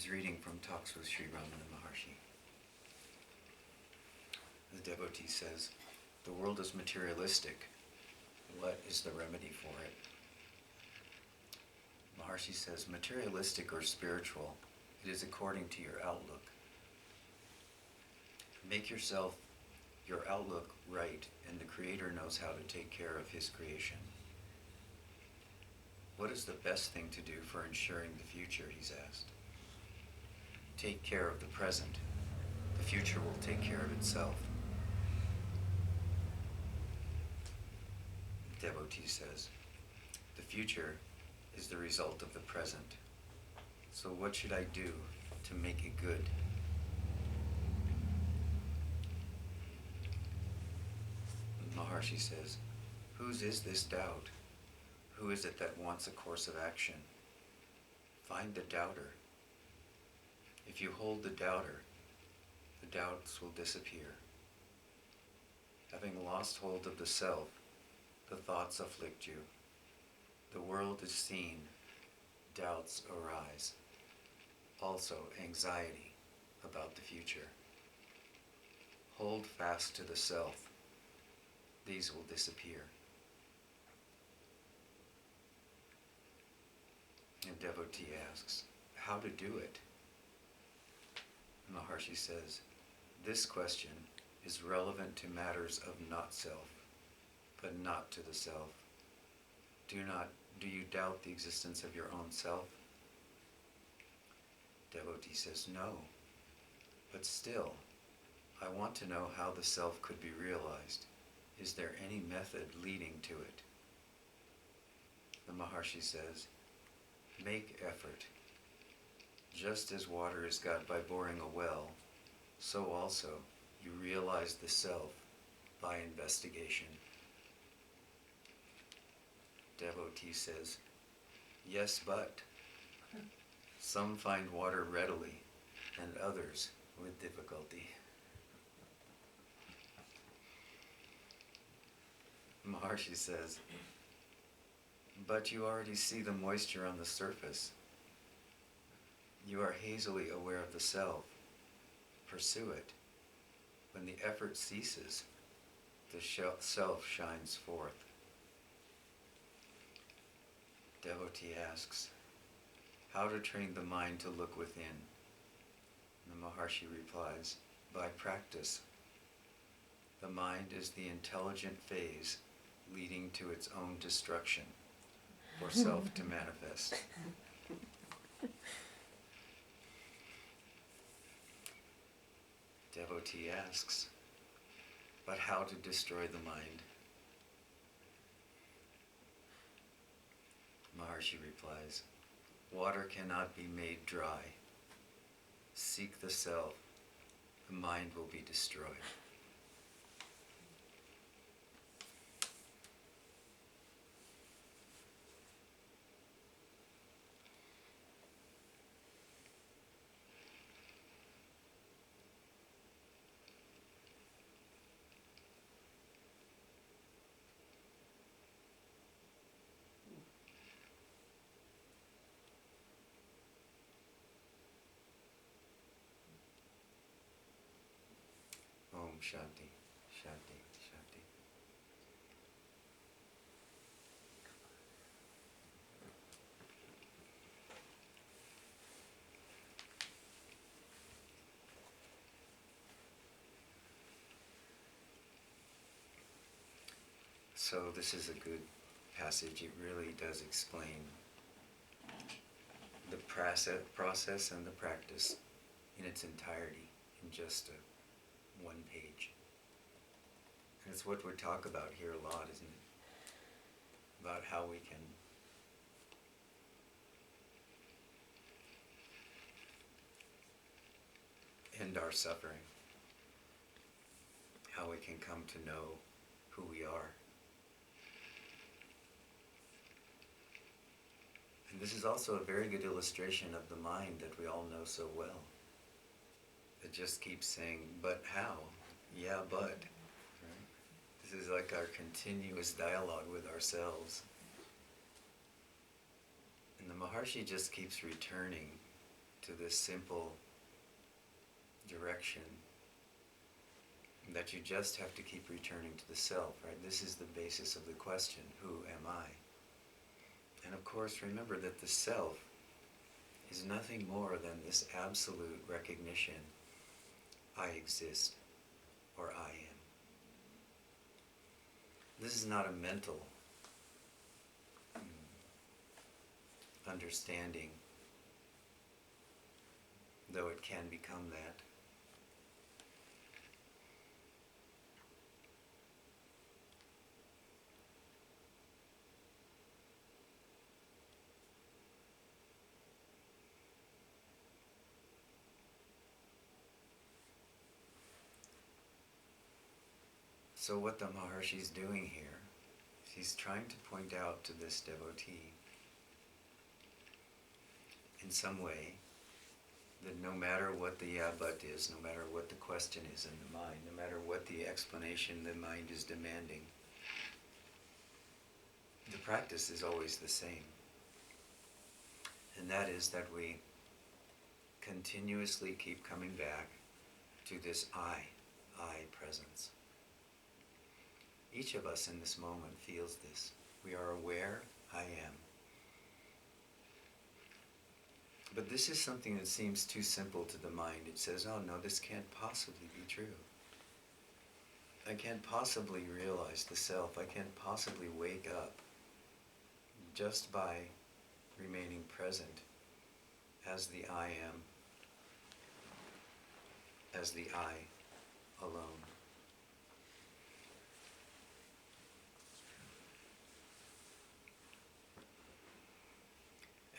is reading from Talks with Sri Ramana Maharshi. The devotee says, the world is materialistic. What is the remedy for it? Maharshi says, materialistic or spiritual, it is according to your outlook. Make your outlook right, and the Creator knows how to take care of His creation. What is the best thing to do for ensuring the future, he's asked. Take care of the present. The future will take care of itself. The devotee says, the future is the result of the present. So what should I do to make it good? Maharshi says, whose is this doubt? Who is it that wants a course of action? Find the doubter. If you hold the doubter, the doubts will disappear. Having lost hold of the self, the thoughts afflict you. The world is seen, doubts arise. Also anxiety about the future. Hold fast to the self. These will disappear. A devotee asks, how to do it? Maharshi says, this question is relevant to matters of not self, but not to the self. Do you doubt the existence of your own self? Devotee says, no, but still, I want to know how the self could be realized. Is there any method leading to it? The Maharshi says, make effort. Just as water is got by boring a well, so also you realize the self by investigation. Devotee says, yes, but some find water readily and others with difficulty. Maharshi says, but you already see the moisture on the surface. You are hazily aware of the self. Pursue it. When the effort ceases, the self shines forth. Devotee asks, how to train the mind to look within? The Maharshi replies, by practice. The mind is the intelligent phase leading to its own destruction, for self to manifest. Devotee asks, but how to destroy the mind? Maharshi replies, water cannot be made dry. Seek the self, the mind will be destroyed. Om Shanti, Shanti, Shanti. So this is a good passage. It really does explain the process and the practice in its entirety in just one page. And it's what we talk about here a lot, isn't it? About how we can end our suffering, how we can come to know who we are. And this is also a very good illustration of the mind that we all know so well. It just keeps saying, but how? Yeah, but. Right? This is like our continuous dialogue with ourselves. And the Maharshi just keeps returning to this simple direction that you just have to keep returning to the self, right? This is the basis of the question, who am I? And of course, remember that the self is nothing more than this absolute recognition, I exist, or I am. This is not a mental understanding, though it can become that. So what the Maharshi is doing here, he's trying to point out to this devotee in some way that no matter what the yeah but is, no matter what the question is in the mind, no matter what the explanation the mind is demanding, the practice is always the same. And that is that we continuously keep coming back to this I presence. Each of us in this moment feels this. We are aware, I am. But this is something that seems too simple to the mind. It says, oh no, this can't possibly be true. I can't possibly realize the self. I can't possibly wake up just by remaining present as the I am, as the I alone.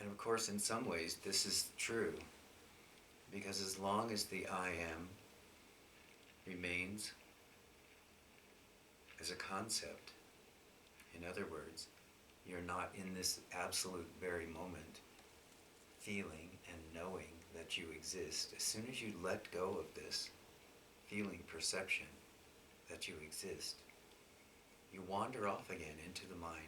And of course, in some ways, this is true, because as long as the I am remains as a concept, in other words, you're not in this absolute very moment feeling and knowing that you exist. As soon as you let go of this feeling perception that you exist, you wander off again into the mind.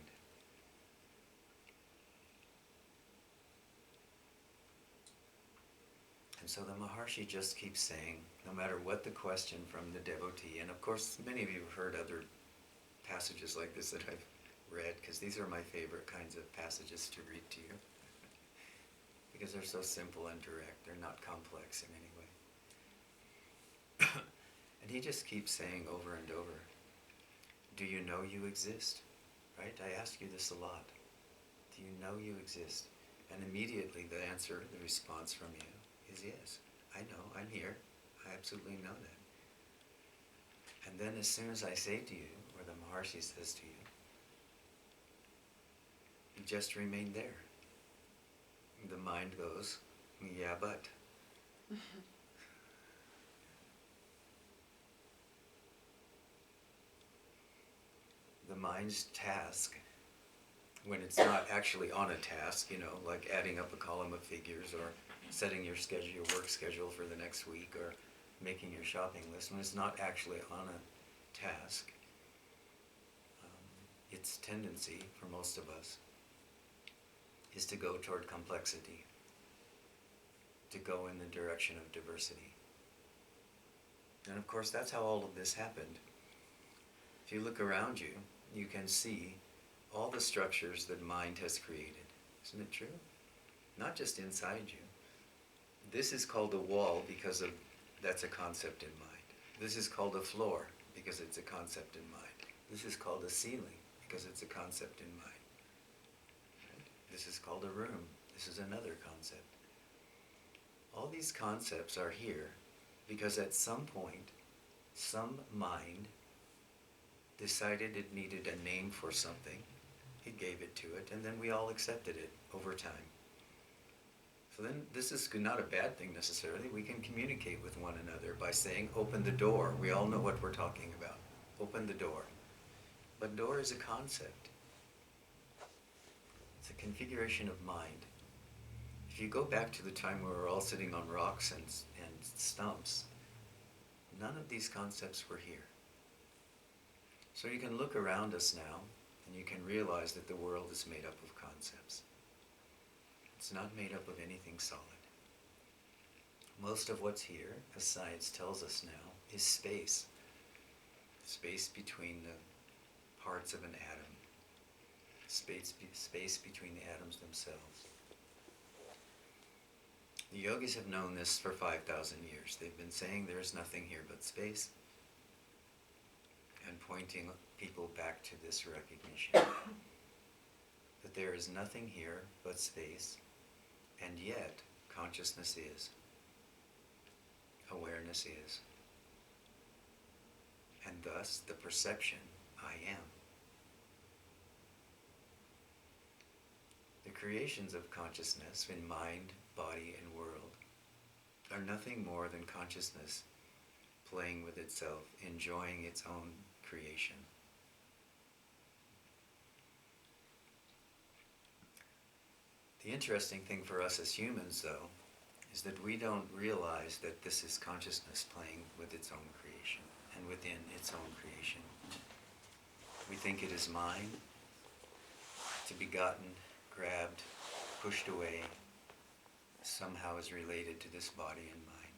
And so the Maharshi just keeps saying, no matter what the question from the devotee, and of course many of you have heard other passages like this that I've read, because these are my favorite kinds of passages to read to you, because they're so simple and direct, they're not complex in any way. And he just keeps saying over and over, do you know you exist? Right? I ask you this a lot. Do you know you exist? And immediately the answer, the response from you is yes. I know, I'm here. I absolutely know that. And then as soon as I say to you, or the Maharshi says to you, you just remain there. The mind goes, yeah, but. The mind's task, when it's not actually on a task, like adding up a column of figures or setting your schedule, your work schedule for the next week, or making your shopping list, when it's not actually on a task, its tendency, for most of us, is to go toward complexity, to go in the direction of diversity. And of course, that's how all of this happened. If you look around you, you can see all the structures that mind has created. Isn't it true? Not just inside you. This is called a wall because that's a concept in mind. This is called a floor because it's a concept in mind. This is called a ceiling because it's a concept in mind. Right? This is called a room. This is another concept. All these concepts are here because at some point, some mind decided it needed a name for something. It gave it to it, and then we all accepted it over time. So then this is not a bad thing necessarily. We can communicate with one another by saying, open the door. We all know what we're talking about. Open the door. But door is a concept. It's a configuration of mind. If you go back to the time where we were all sitting on rocks and stumps, none of these concepts were here. So you can look around us now, and you can realize that the world is made up of concepts. It's not made up of anything solid. Most of what's here, as science tells us now, is space. Space between the parts of an atom. Space between the atoms themselves. The yogis have known this for 5,000 years. They've been saying there is nothing here but space, and pointing people back to this recognition that there is nothing here but space, and yet consciousness is, awareness is, and thus the perception, I am. The creations of consciousness in mind, body, and world are nothing more than consciousness playing with itself, enjoying its own creation. The interesting thing for us as humans, though, is that we don't realize that this is consciousness playing with its own creation and within its own creation. We think it is mine, to be gotten, grabbed, pushed away, somehow is related to this body and mind.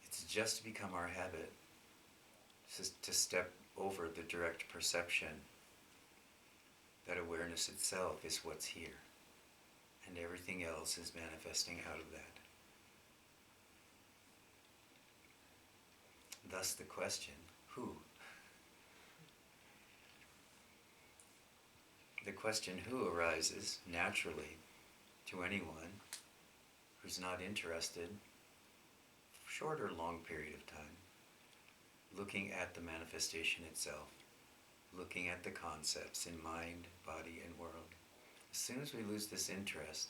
It's just become our habit to step over the direct perception that awareness itself is what's here, and everything else is manifesting out of that. Thus the question, who? The question who arises naturally to anyone who's not interested, short or long period of time, looking at the manifestation itself, looking at the concepts in mind, body, and world. As soon as we lose this interest,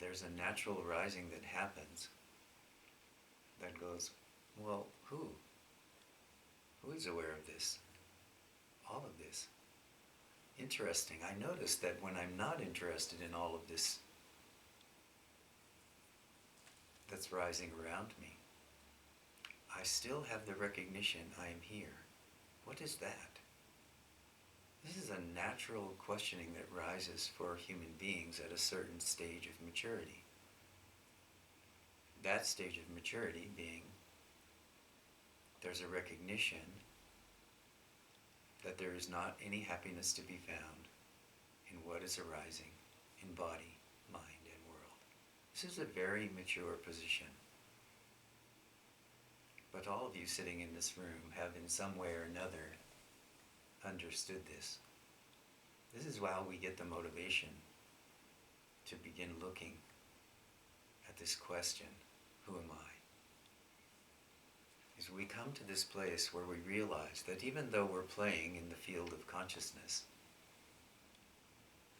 there's a natural rising that happens that goes, well, who? Who is aware of this? All of this. Interesting. I notice that when I'm not interested in all of this that's rising around me, I still have the recognition I am here. What is that? This is a natural questioning that rises for human beings at a certain stage of maturity. That stage of maturity being there's a recognition that there is not any happiness to be found in what is arising in body, mind, and world. This is a very mature position. But all of you sitting in this room have in some way or another understood this. This is why we get the motivation to begin looking at this question, who am I? Is we come to this place where we realize that even though we're playing in the field of consciousness,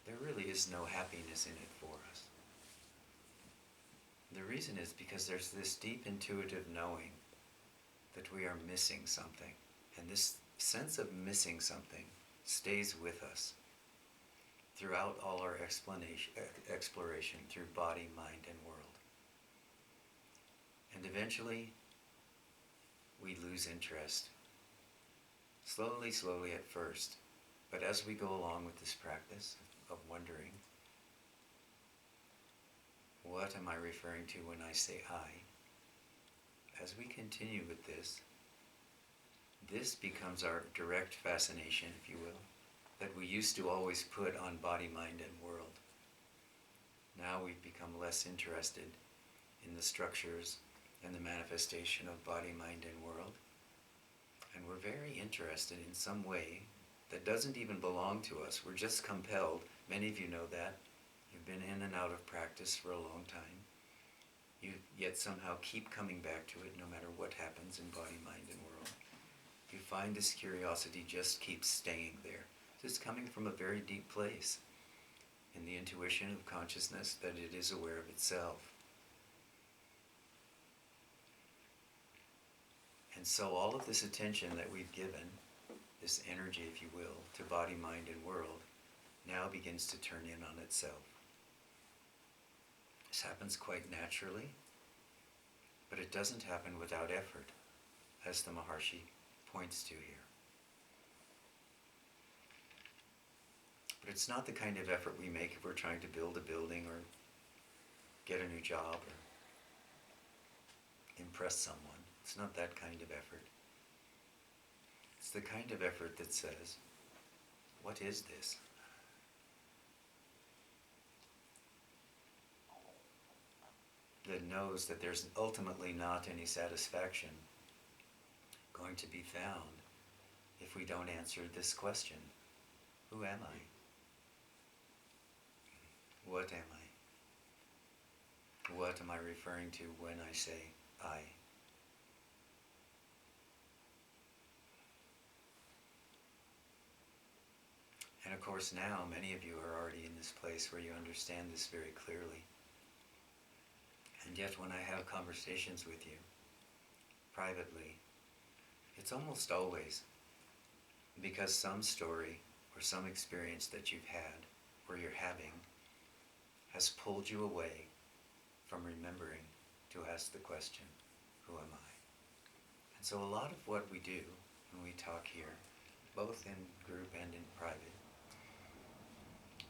there really is no happiness in it for us. The reason is because there's this deep intuitive knowing that we are missing something. And this sense of missing something stays with us throughout all our exploration through body, mind, and world. And eventually, we lose interest. Slowly at first. But as we go along with this practice of wondering, what am I referring to when I say I? As we continue with this becomes our direct fascination, if you will, that we used to always put on body, mind, and world. Now we've become less interested in the structures and the manifestation of body, mind, and world. And we're very interested in some way that doesn't even belong to us. We're just compelled. Many of you know that. You've been in and out of practice for a long time. You yet somehow keep coming back to it no matter what happens in body, mind, and world. You find this curiosity just keeps staying there. It's coming from a very deep place in the intuition of consciousness that it is aware of itself. And so all of this attention that we've given, this energy, if you will, to body, mind, and world, now begins to turn in on itself. This happens quite naturally, but it doesn't happen without effort, as the Maharishi points to here. But it's not the kind of effort we make if we're trying to build a building or get a new job or impress someone. It's not that kind of effort. It's the kind of effort that says, what is this? That knows that there's ultimately not any satisfaction going to be found if we don't answer this question. Who am I? What am I? What am I referring to when I say I? And of course now many of you are already in this place where you understand this very clearly. And yet when I have conversations with you, privately, it's almost always because some story or some experience that you've had or you're having has pulled you away from remembering to ask the question, who am I? And so a lot of what we do when we talk here, both in group and in private,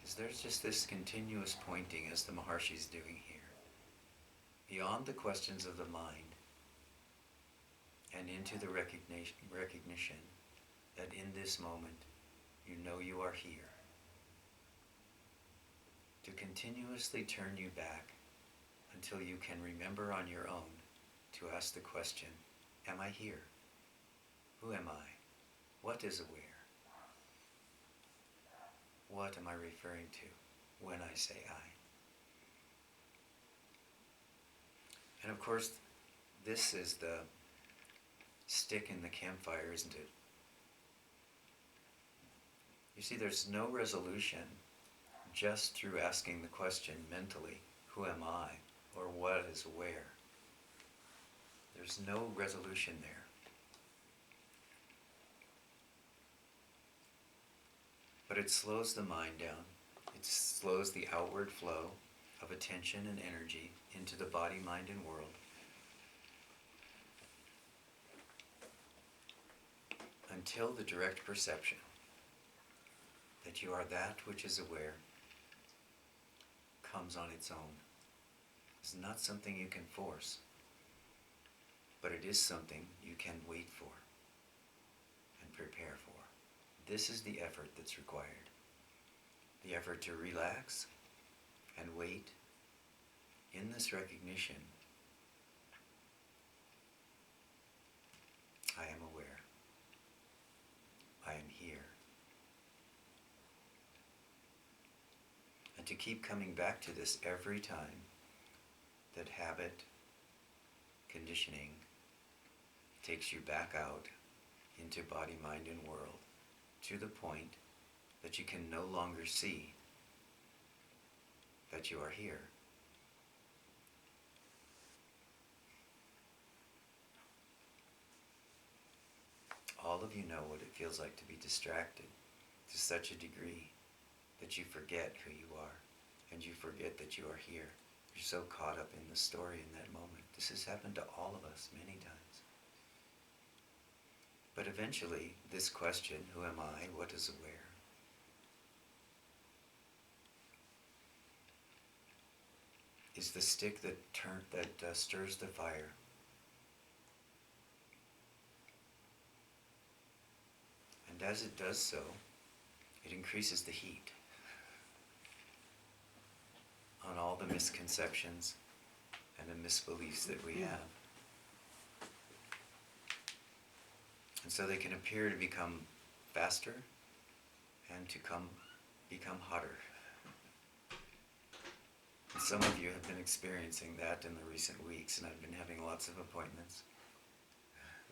is there's just this continuous pointing, as the Maharshi's doing here, beyond the questions of the mind and into the recognition that in this moment you know you are here, to continuously turn you back until you can remember on your own to ask the question, am I here? Who am I? What is aware? What am I referring to when I say I? And of course, this is the stick in the campfire, isn't it? You see, there's no resolution just through asking the question mentally, who am I? Or what is aware? There's no resolution there. But it slows the mind down. It slows the outward flow of attention and energy into the body, mind, and world. Until the direct perception that you are that which is aware comes on its own. It's not something you can force, but it is something you can wait for and prepare for. This is the effort that's required. The effort to relax and wait in this recognition. I am aware. I am here. And to keep coming back to this every time that habit, conditioning, takes you back out into body, mind, and world, to the point that you can no longer see that you are here. All of you know what it feels like to be distracted to such a degree that you forget who you are and you forget that you are here. You're so caught up in the story in that moment. This has happened to all of us many times. But eventually, this question, who am I, what is aware, is the stick that stirs the fire. And as it does so, it increases the heat on all the misconceptions and the misbeliefs that we have. And so they can appear to become faster and to become hotter. And some of you have been experiencing that in the recent weeks, and I've been having lots of appointments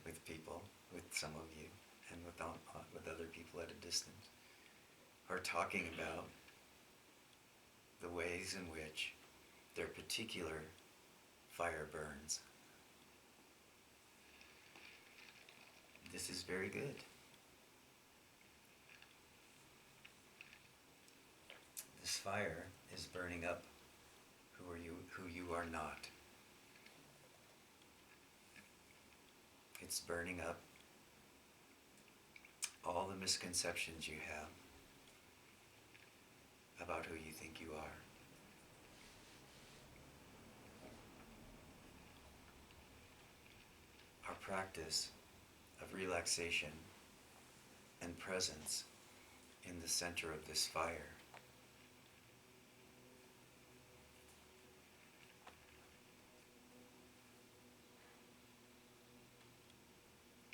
with people, with some of you, and with other people at a distance, who are talking about the ways in which their particular fire burns. This is very good. This fire is burning up who you are not. It's burning up all the misconceptions you have about who you think you are. Our practice of relaxation and presence in the center of this fire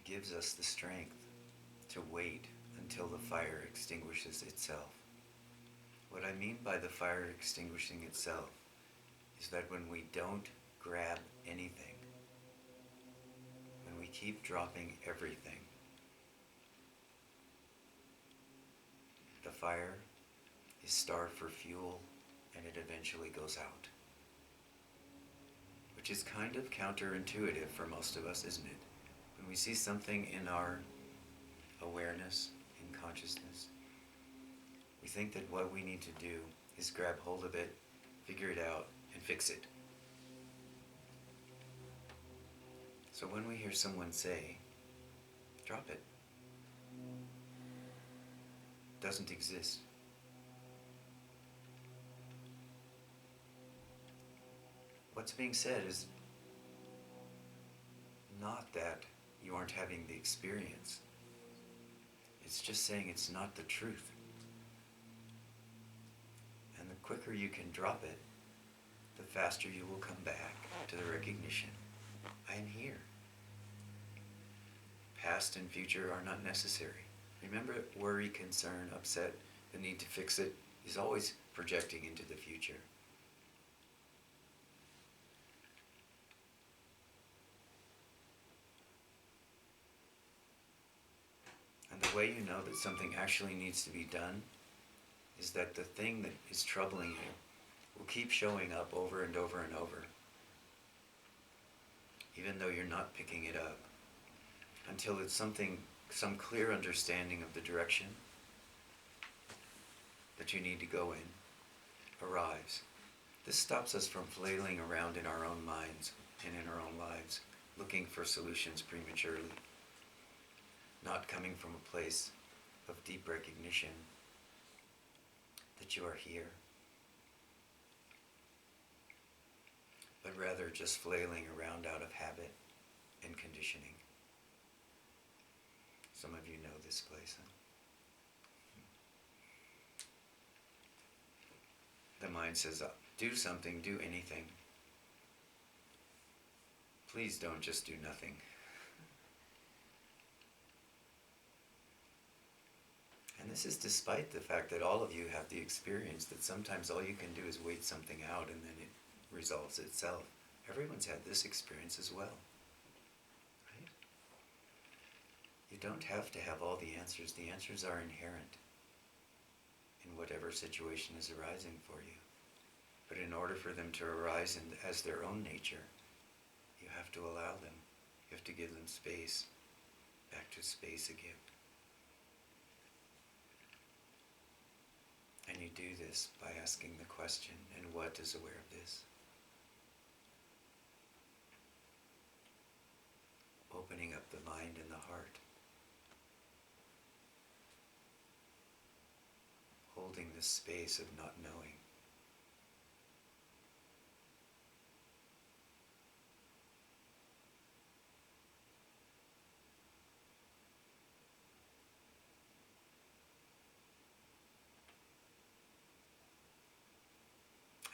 gives us the strength to wait until the fire extinguishes itself. What I mean by the fire extinguishing itself is that when we don't grab anything, when we keep dropping everything, the fire is starved for fuel and it eventually goes out. Which is kind of counterintuitive for most of us, isn't it? When we see something in our awareness, in consciousness, we think that what we need to do is grab hold of it, figure it out, and fix it. So when we hear someone say, drop it, doesn't exist. What's being said is not that you aren't having the experience. It's just saying it's not the truth. And the quicker you can drop it, the faster you will come back to the recognition. I am here. Past and future are not necessary. Remember, worry, concern, upset, the need to fix it is always projecting into the future. And the way you know that something actually needs to be done is that the thing that is troubling you will keep showing up over and over and over, even though you're not picking it up, until it's some clear understanding of the direction that you need to go in arrives. This stops us from flailing around in our own minds and in our own lives, looking for solutions prematurely, not coming from a place of deep recognition that you are here, but rather just flailing around out of habit and conditioning. Some of you know this place, huh? The mind says, do something, do anything. Please don't just do nothing. And this is despite the fact that all of you have the experience that sometimes all you can do is wait something out and then it resolves itself. Everyone's had this experience as well. Right? You don't have to have all the answers. The answers are inherent in whatever situation is arising for you. But in order for them to arise as their own nature, you have to allow them. You have to give them space, back to space again. And you do this by asking the question, and what is aware of this? Opening up the mind and the heart. Holding the space of not knowing.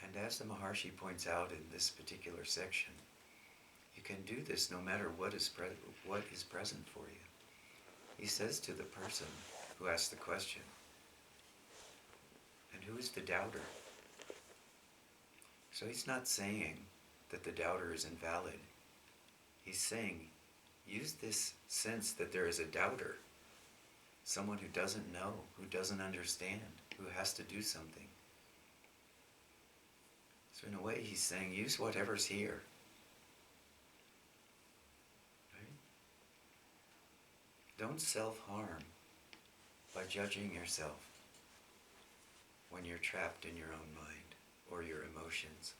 And as the Maharshi points out in this particular section, you can do this no matter what is present for you. He says to the person who asks the question, and who is the doubter? So he's not saying that the doubter is invalid. He's saying, use this sense that there is a doubter, someone who doesn't know, who doesn't understand, who has to do something. So in a way he's saying, use whatever's here. Right? Don't self-harm by judging yourself when you're trapped in your own mind or your emotions.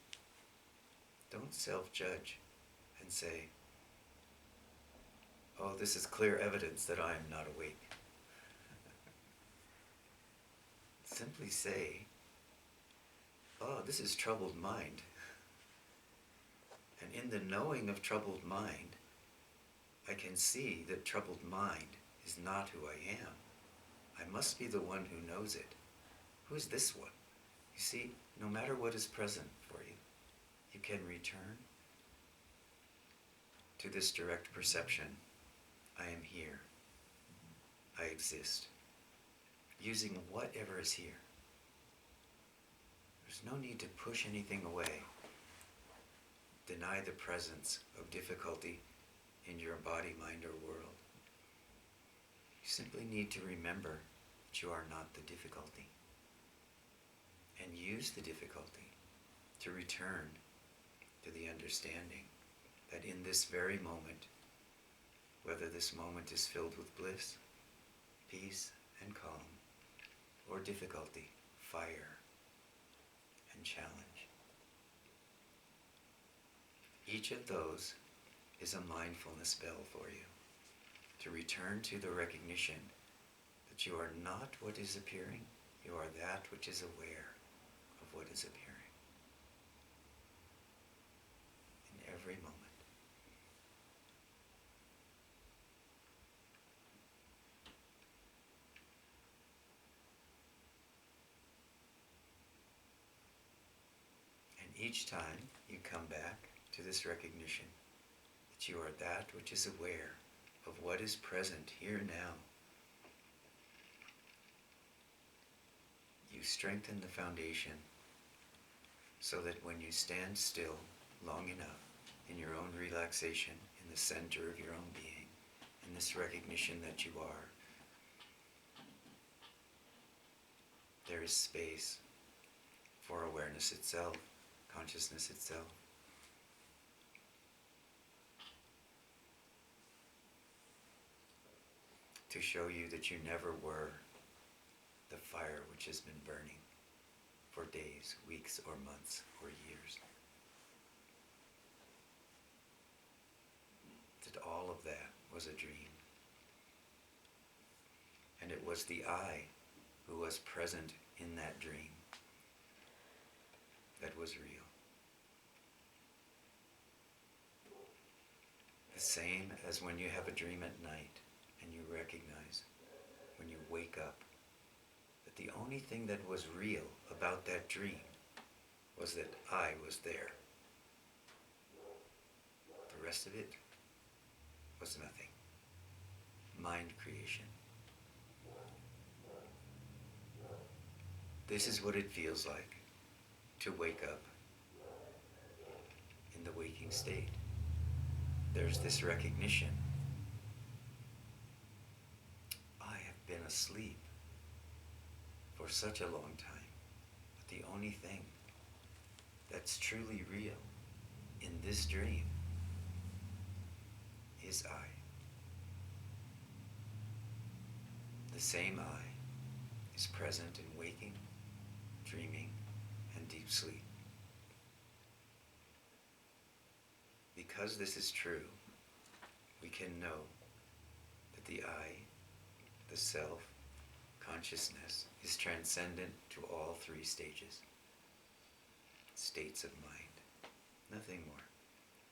Don't self-judge and say, oh, this is clear evidence that I am not awake. Simply say, oh, this is troubled mind. And in the knowing of troubled mind, I can see that troubled mind is not who I am. I must be the one who knows it. Who is this one? You see, no matter what is present for you, you can return to this direct perception. I am here. I exist. Using whatever is here. There's no need to push anything away. Deny the presence of difficulty in your body, mind, or world. You simply need to remember that you are not the difficulty. And use the difficulty to return to the understanding that in this very moment, whether this moment is filled with bliss, peace, and calm, or difficulty, fire, and challenge, each of those is a mindfulness bell for you to return to the recognition that you are not what is appearing, you are that which is aware of what is appearing in every moment. And each time you come back to this recognition that you are that which is aware of what is present here now, you strengthen the foundation so that when you stand still long enough in your own relaxation, in the center of your own being, in this recognition that you are, there is space for awareness itself, consciousness itself. To show you that you never were the fire which has been burning for days, weeks, or months, or years. That all of that was a dream. And it was the I who was present in that dream that was real. The same as when you have a dream at night and you recognize, when you wake up, that the only thing that was real about that dream was that I was there. The rest of it was nothing. Mind creation. This is what it feels like to wake up in the waking state. There's this recognition. I have been asleep for such a long time, but the only thing that's truly real in this dream is I. The same I is present in waking, dreaming, and deep sleep. Because this is true, we can know that the I, the self, consciousness, is transcendent to all three stages. States of mind. Nothing more.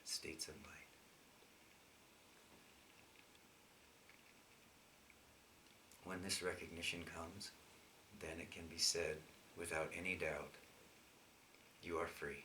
States of mind. When this recognition comes, then it can be said without any doubt, you are free.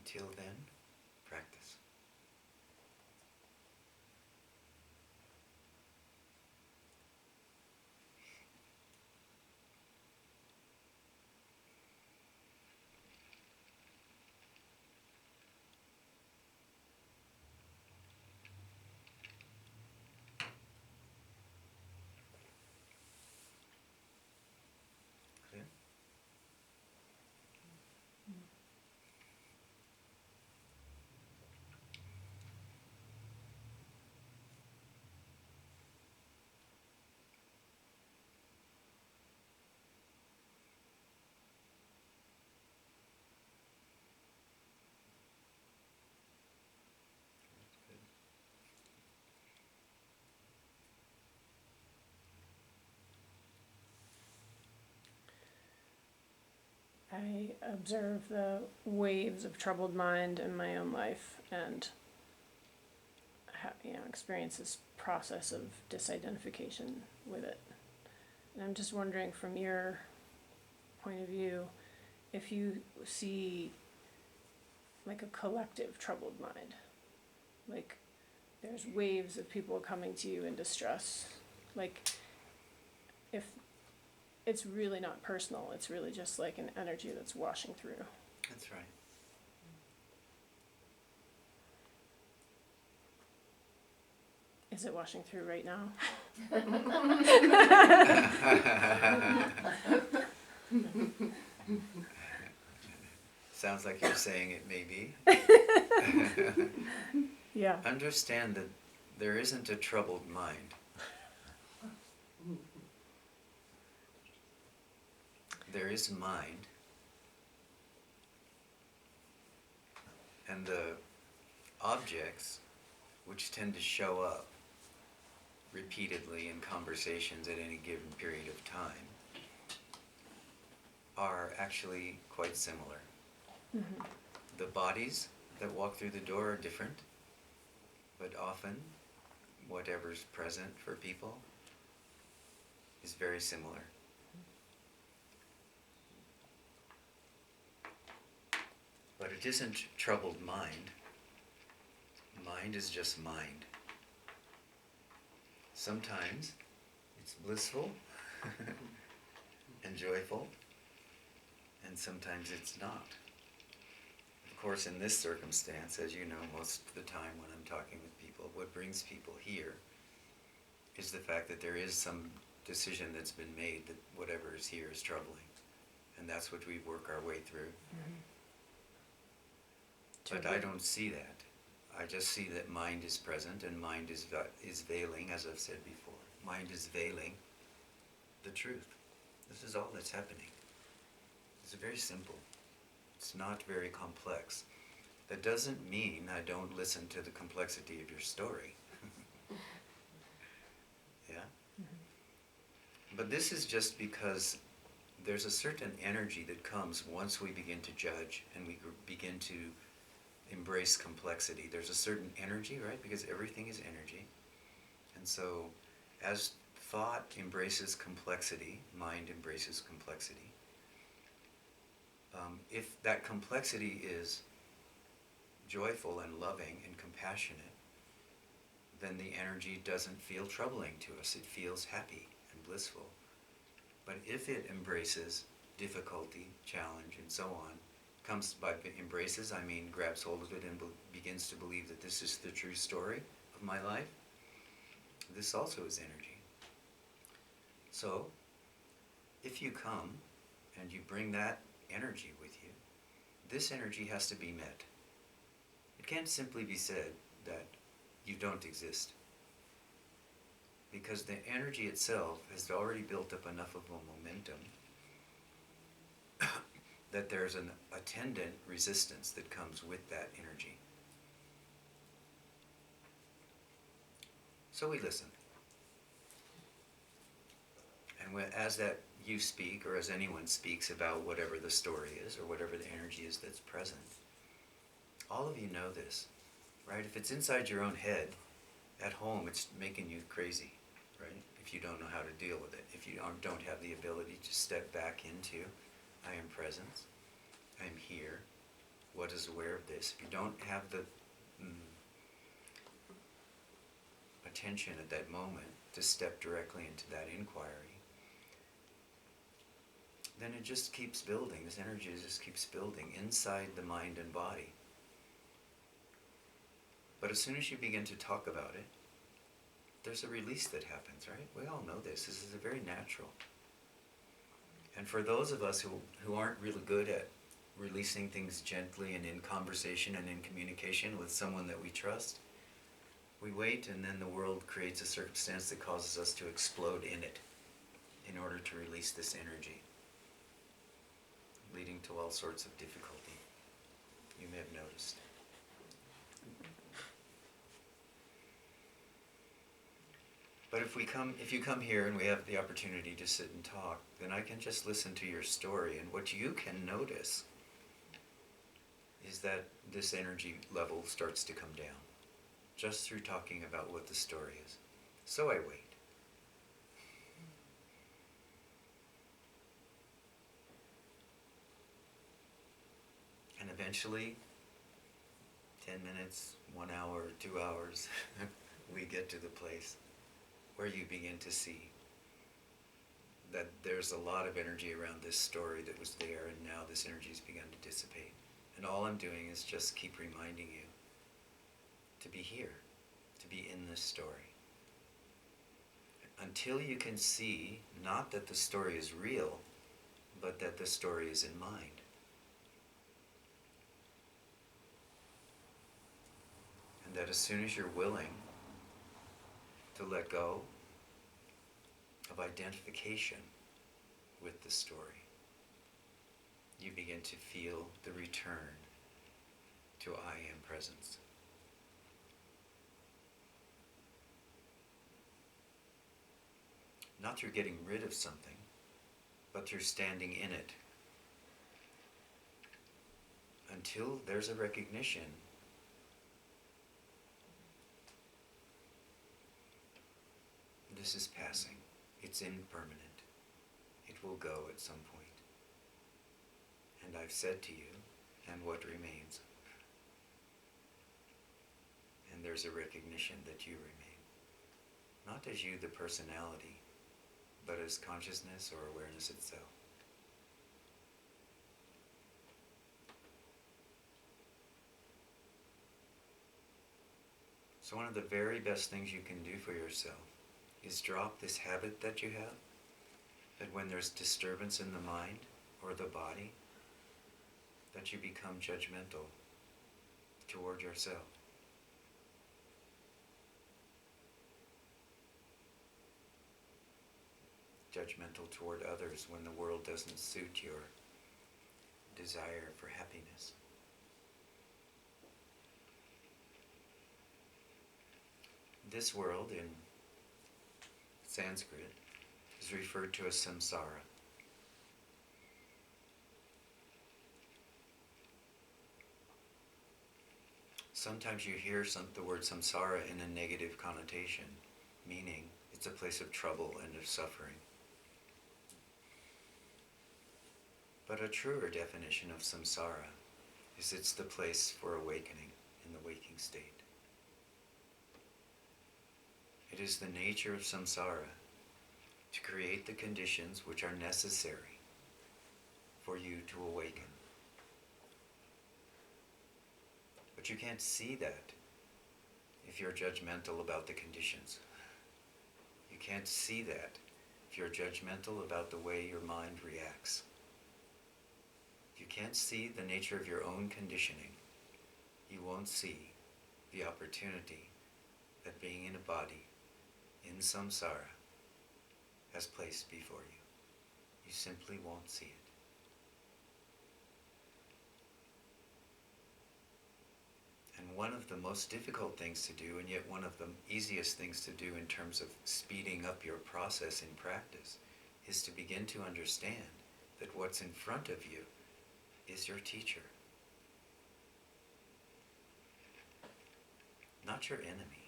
Until then, practice. I observe the waves of troubled mind in my own life and experience this process of disidentification with it. And I'm just wondering, from your point of view, if you see like a collective troubled mind, like there's waves of people coming to you in distress, like if it's really not personal, it's really just like an energy that's washing through. That's right. Is it washing through right now? Sounds like you're saying it may be. Yeah. Understand that there isn't a troubled mind. There is mind, and the objects which tend to show up repeatedly in conversations at any given period of time are actually quite similar. Mm-hmm. The bodies that walk through the door are different, but often whatever's present for people is very similar. But it isn't troubled mind. Mind is just mind. Sometimes it's blissful and joyful, and sometimes it's not. Of course, in this circumstance, as you know, most of the time when I'm talking with people, what brings people here is the fact that there is some decision that's been made that whatever is here is troubling. And that's what we work our way through. Mm-hmm. But I don't see that. I just see that mind is present and mind is veiling, as I've said before. Mind is veiling the truth. This is all that's happening. It's very simple. It's not very complex. That doesn't mean I don't listen to the complexity of your story. Yeah? Mm-hmm. But this is just because there's a certain energy that comes once we begin to judge and we begin to embrace complexity. There's a certain energy, right? Because everything is energy. And so as thought embraces complexity, mind embraces complexity. If that complexity is joyful and loving and compassionate, then the energy doesn't feel troubling to us. It feels happy and blissful. But if it embraces difficulty, challenge, and so on, comes by embraces, I mean grabs hold of it and begins to believe that this is the true story of my life, this also is energy. So, if you come and you bring that energy with you, this energy has to be met. It can't simply be said that you don't exist, because the energy itself has already built up enough of a momentum that there's an attendant resistance that comes with that energy. So we listen. And as that you speak, or as anyone speaks about whatever the story is, or whatever the energy is that's present, all of you know this, right? If it's inside your own head, at home it's making you crazy, right? If you don't know how to deal with it, if you don't have the ability to step back into I am presence, I am here, what is aware of this? If you don't have the attention at that moment to step directly into that inquiry, then it just keeps building. This energy just keeps building inside the mind and body. But as soon as you begin to talk about it, there's a release that happens, right? We all know this. This is very natural. And for those of us who aren't really good at releasing things gently and in conversation and in communication with someone that we trust, we wait, and then the world creates a circumstance that causes us to explode in it in order to release this energy, leading to all sorts of difficulty. You may have noticed. But if you come here and we have the opportunity to sit and talk, then I can just listen to your story, and what you can notice is that this energy level starts to come down just through talking about what the story is. So I wait. And eventually, 10 minutes, 1 hour, 2 hours, we get to the place where you begin to see that there's a lot of energy around this story that was there, and now this energy has begun to dissipate. And all I'm doing is just keep reminding you to be here, to be in this story. Until you can see, not that the story is real, but that the story is in mind. And that as soon as you're willing to let go of identification with the story, you begin to feel the return to I am presence. Not through getting rid of something, but through standing in it. Until there's a recognition this is passing, it's impermanent, it will go at some point. And I've said to you, and what remains? And there's a recognition that you remain. Not as you, the personality, but as consciousness or awareness itself. So one of the very best things you can do for yourself is drop this habit that you have, that when there's disturbance in the mind or the body, that you become judgmental toward yourself. Judgmental toward others when the world doesn't suit your desire for happiness. This world in Sanskrit is referred to as samsara. Sometimes you hear the word samsara in a negative connotation, meaning it's a place of trouble and of suffering. But a truer definition of samsara is it's the place for awakening in the waking state. It is the nature of samsara to create the conditions which are necessary for you to awaken. But you can't see that if you're judgmental about the conditions. You can't see that if you're judgmental about the way your mind reacts. If you can't see the nature of your own conditioning, you won't see the opportunity that being in a body, in samsara, has placed before you. You simply won't see it. And one of the most difficult things to do, and yet one of the easiest things to do in terms of speeding up your process in practice, is to begin to understand that what's in front of you is your teacher, not your enemy.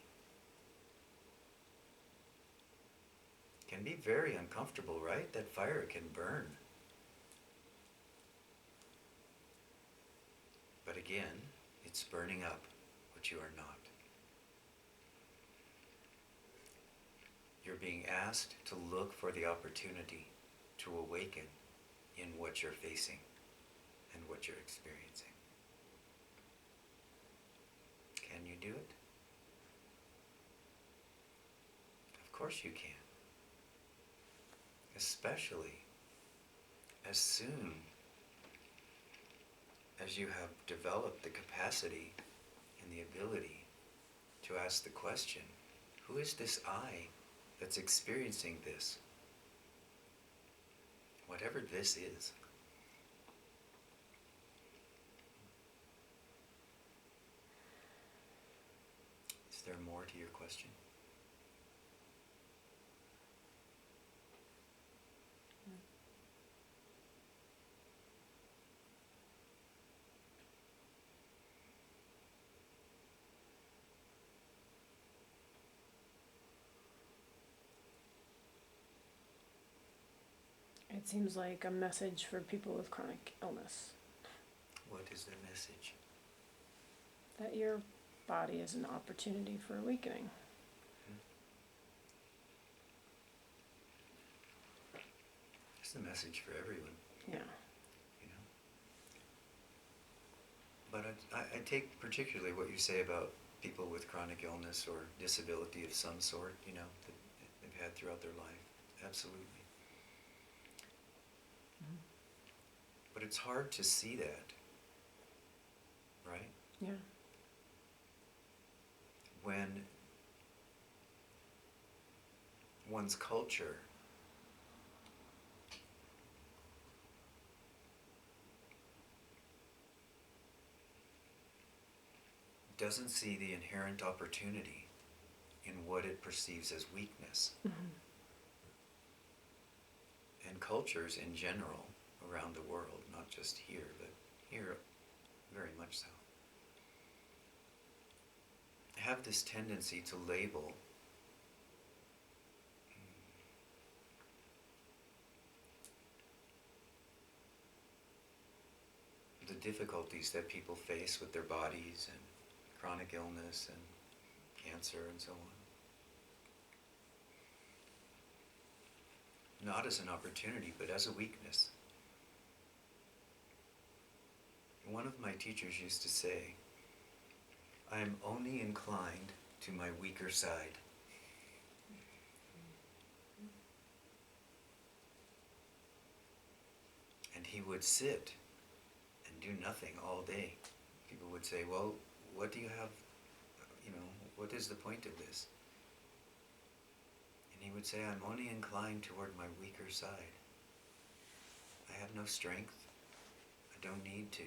Can be very uncomfortable, right? That fire can burn. But again, it's burning up what you are not. You're being asked to look for the opportunity to awaken in what you're facing and what you're experiencing. Can you do it? Of course you can. Especially as soon as you have developed the capacity and the ability to ask the question, who is this I that's experiencing this? Whatever this is. Is there more to your question? it seems like a message for people with chronic illness, What is the message? that your body is an opportunity for awakening. It's the message for everyone, Yeah. you know. But I take particularly what you say about people with chronic illness or disability of some sort, you know, that they've had throughout their life. Absolutely. Mm-hmm. But it's hard to see that, right? Yeah. When one's culture doesn't see the inherent opportunity in what it perceives as weakness. Mm-hmm. And cultures in general around the world, not just here, but here very much so, have this tendency to label the difficulties that people face with their bodies and chronic illness and cancer and so on, not as an opportunity, but as a weakness. One of my teachers used to say, I am only inclined to my weaker side. And he would sit and do nothing all day. People would say, well, what do you have, you know, what is the point of this? And he would say, I'm only inclined toward my weaker side. I have no strength. I don't need to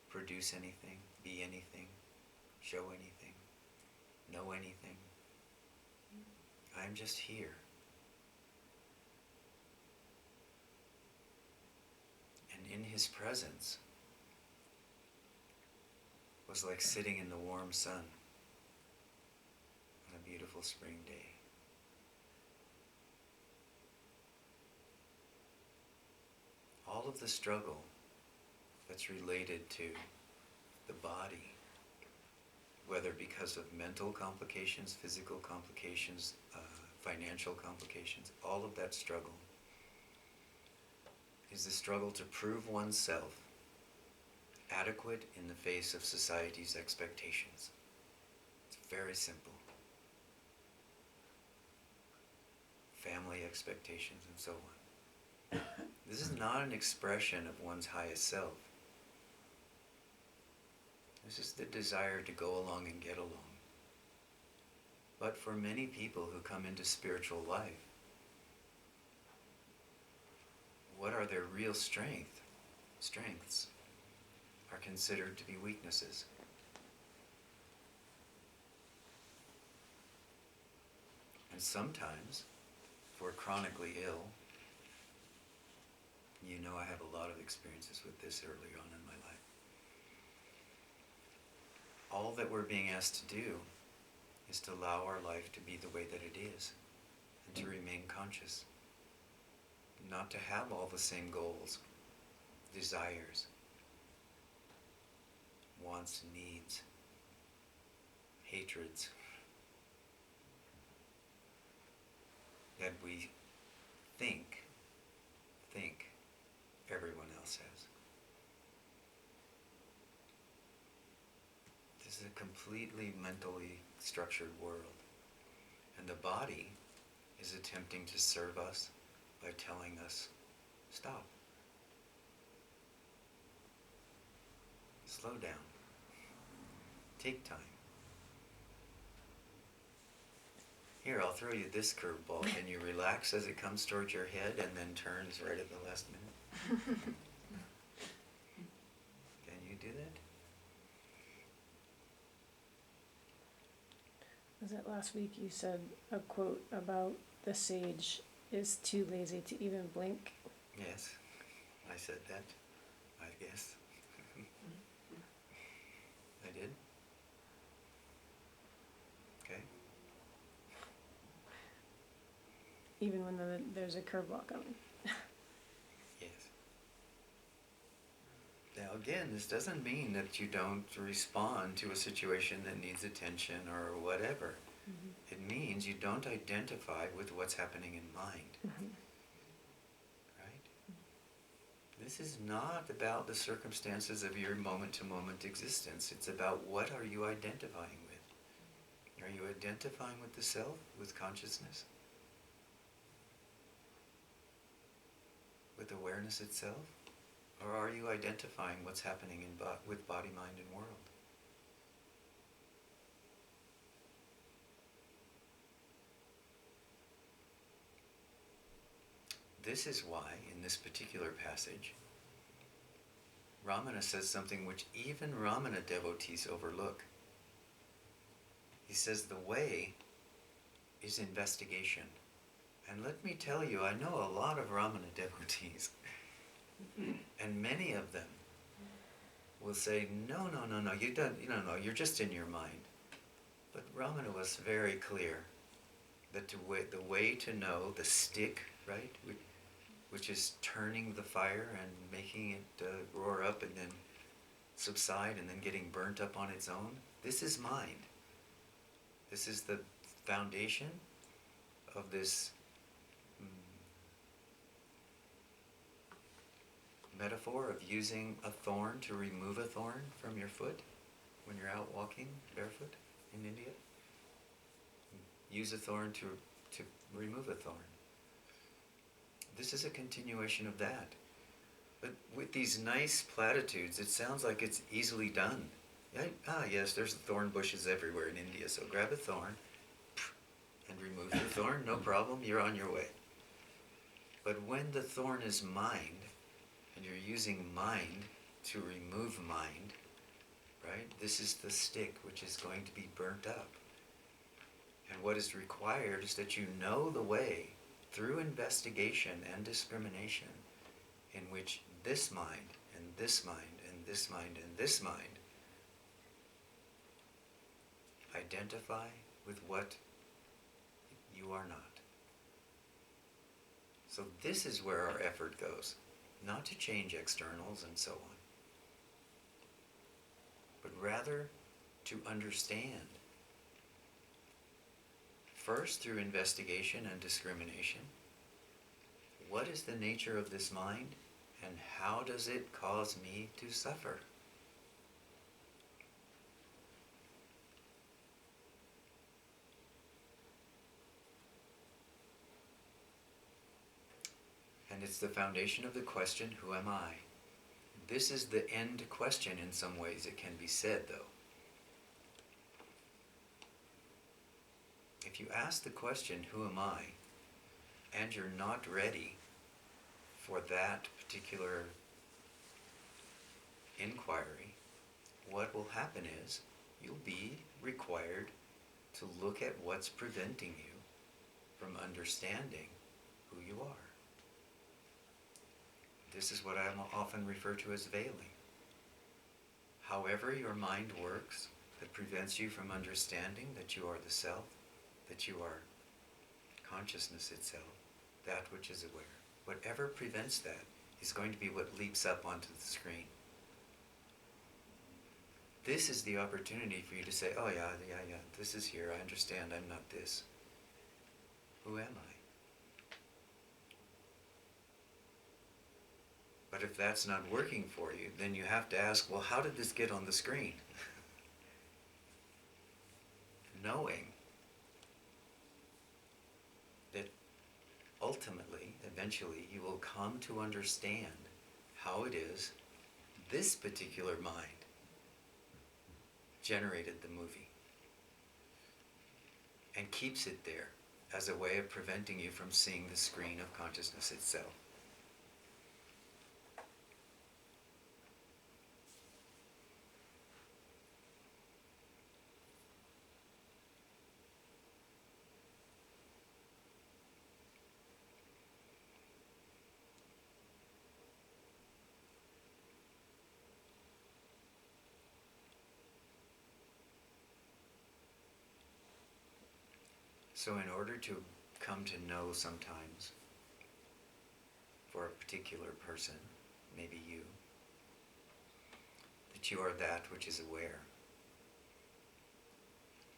produce anything, be anything, show anything, know anything. I'm just here. And in his presence was like sitting in the warm sun on a beautiful spring day. All of the struggle that's related to the body, whether because of mental complications, physical complications, financial complications, all of that struggle is the struggle to prove oneself adequate in the face of society's expectations. It's very simple. Family expectations and so on. This is not an expression of one's highest self. This is the desire to go along and get along. But for many people who come into spiritual life, what are their real strengths are considered to be weaknesses. And sometimes, if we're chronically ill, you know I have a lot of experiences with this early on in my life. All that we're being asked to do is to allow our life to be the way that it is, and to remain conscious. Not to have all the same goals, desires, wants, needs, hatreds that we think everyone else has. This is a completely mentally structured world. And the body is attempting to serve us by telling us, stop. Slow down. Take time. Here, I'll throw you this curveball. Can you relax as it comes towards your head and then turns right at the last minute? Can you do that? Was it last week you said a quote about the sage is too lazy to even blink? Yes, I said that, I guess. I did? Okay. Even when there's a curveball coming. again, this doesn't mean that you don't respond to a situation that needs attention or whatever. Mm-hmm. It means you don't identify with what's happening in mind. Mm-hmm. Right? This is not about the circumstances of your moment-to-moment existence. It's about what are you identifying with. Are you identifying with the self, with consciousness? With awareness itself? Or are you identifying what's happening with body, mind, and world? This is why, in this particular passage, Ramana says something which even Ramana devotees overlook. He says the way is investigation. And let me tell you, I know a lot of Ramana devotees, and many of them will say, no, you're just in your mind. But Ramana was very clear that the way to know the stick, right, which is turning the fire and making it roar up and then subside and then getting burnt up on its own, this is mind. This is the foundation of this metaphor of using a thorn to remove a thorn from your foot when you're out walking barefoot in India. Use a thorn to remove a thorn. This is a continuation of that. But with these nice platitudes, it sounds like it's easily done. Yes, there's thorn bushes everywhere in India, so grab a thorn and remove the thorn, no problem, you're on your way. But when the thorn is mind, and you're using mind to remove mind, right? This is the stick which is going to be burnt up. And what is required is that you know the way through investigation and discrimination in which this mind and this mind and this mind and this mind identify with what you are not. So this is where our effort goes. Not to change externals and so on, but rather to understand, first through investigation and discrimination, what is the nature of this mind and how does it cause me to suffer? And it's the foundation of the question, who am I? This is the end question in some ways, it can be said though. If you ask the question, who am I, and you're not ready for that particular inquiry, what will happen is you'll be required to look at what's preventing you from understanding who you are. This is what I often refer to as veiling. However your mind works that prevents you from understanding that you are the self, that you are consciousness itself, that which is aware. Whatever prevents that is going to be what leaps up onto the screen. This is the opportunity for you to say, oh yeah, this is here, I understand, I'm not this. Who am I? But if that's not working for you, then you have to ask, well, how did this get on the screen? Knowing that ultimately, eventually, you will come to understand how it is this particular mind generated the movie and keeps it there as a way of preventing you from seeing the screen of consciousness itself. So in order to come to know sometimes, for a particular person, maybe you, that you are that which is aware.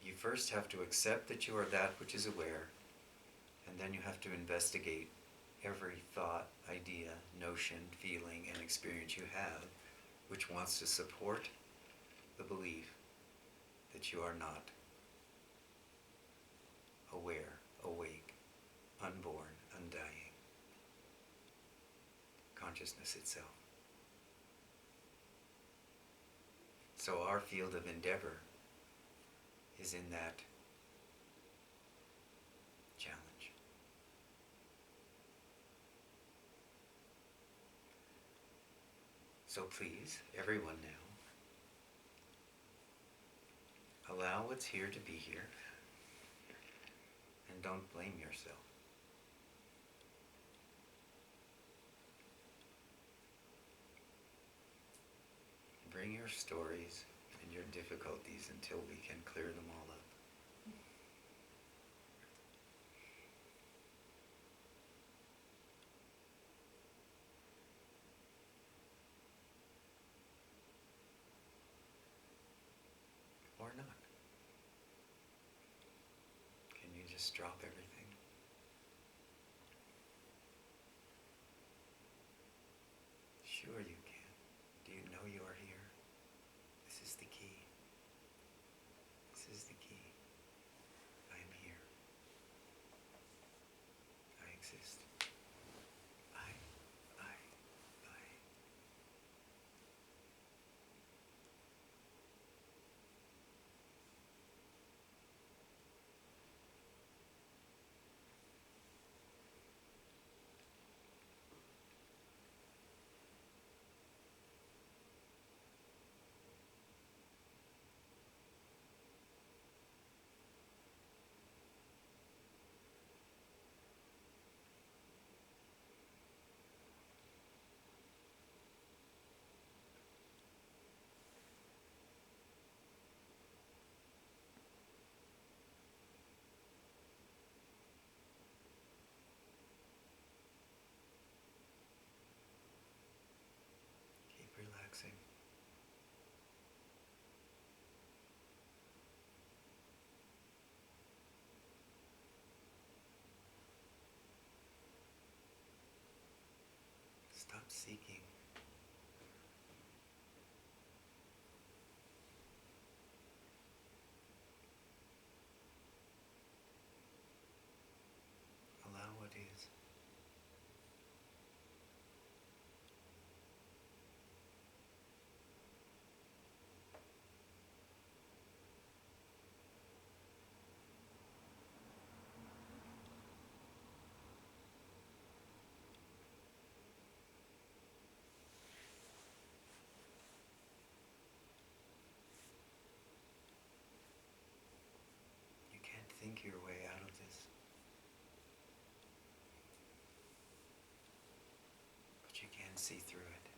You first have to accept that you are that which is aware, and then you have to investigate every thought, idea, notion, feeling, and experience you have which wants to support the belief that you are not aware, awake, unborn, undying, consciousness itself. So our field of endeavor is in that challenge. So please, everyone now, allow what's here to be here, and don't blame yourself. Bring your stories and your difficulties until we can clear them all up. Or not. Can you just drop everything? Sure you can. Do you know you are here? This is the key. This is the key. I am here. I exist. I. Keep relaxing. Stop seeking. Allow what is. You can't think your way out of this. But you can see through it.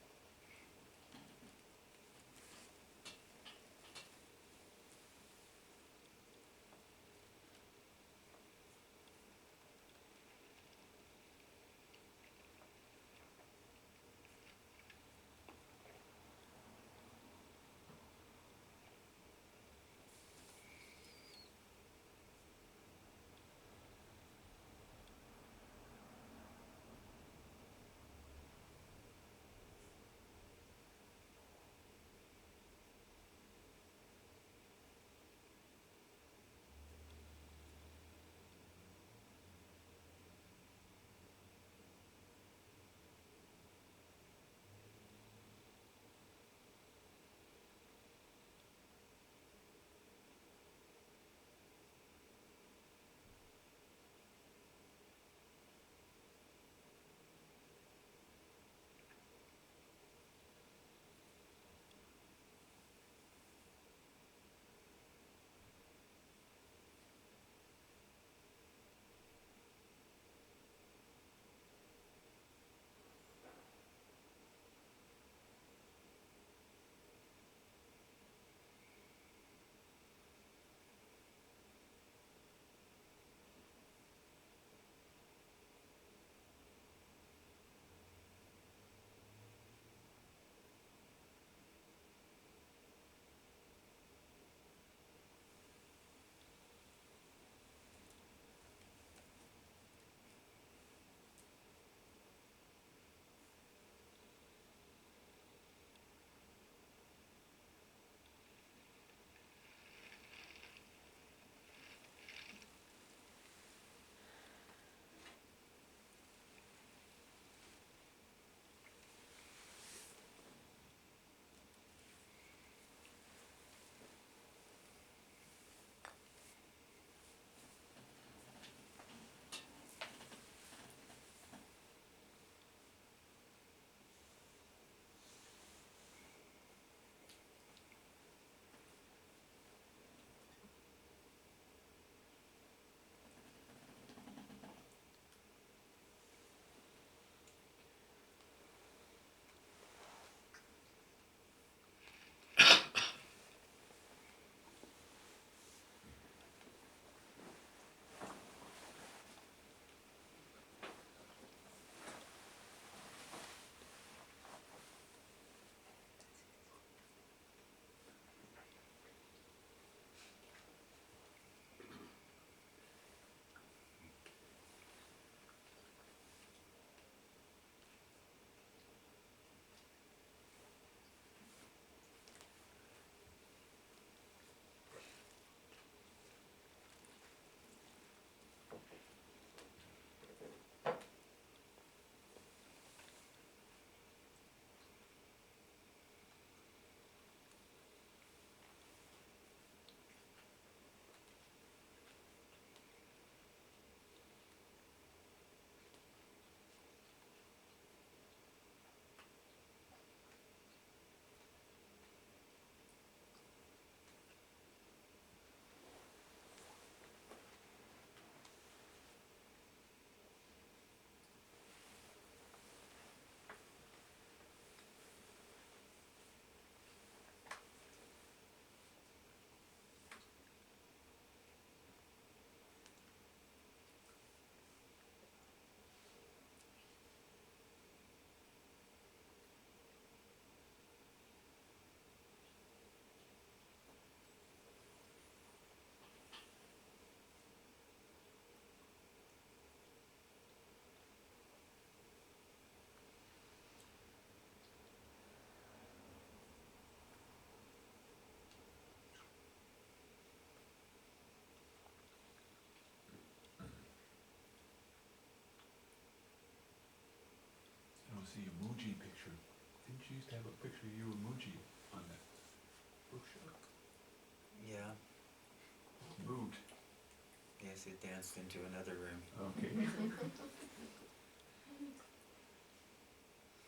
Thinks it danced into another room. Okay.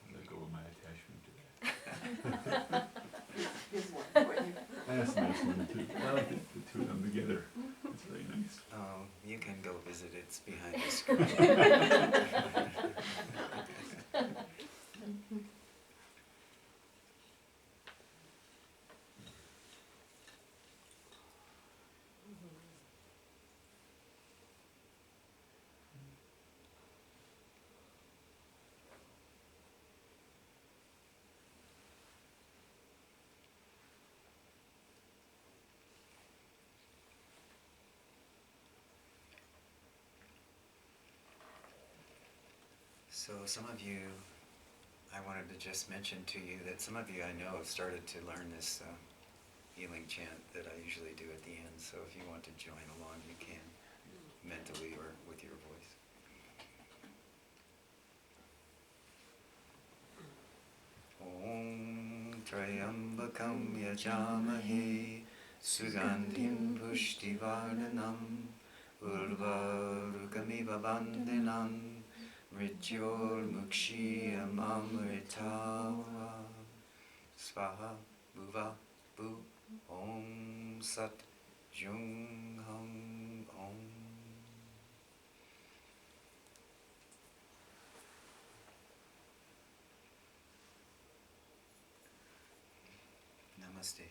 I'll let go of my attachment to that. Here's one for you. That's a nice one too. I like the two of them together. It's very nice. Oh, you can go visit it. It's behind the screen. So some of you, I wanted to just mention to you that some of you I know have started to learn this healing chant that I usually do at the end. So if you want to join along, you can, mentally or with your voice. Om Trayambakam Yajamahe Sugandhim Pushtivarnanam Urvarugamiva Bandhanam Mrityor Mukshya Mamritawa Svaha Bhuva Bu Om Sat Jung Hum Om. Namaste.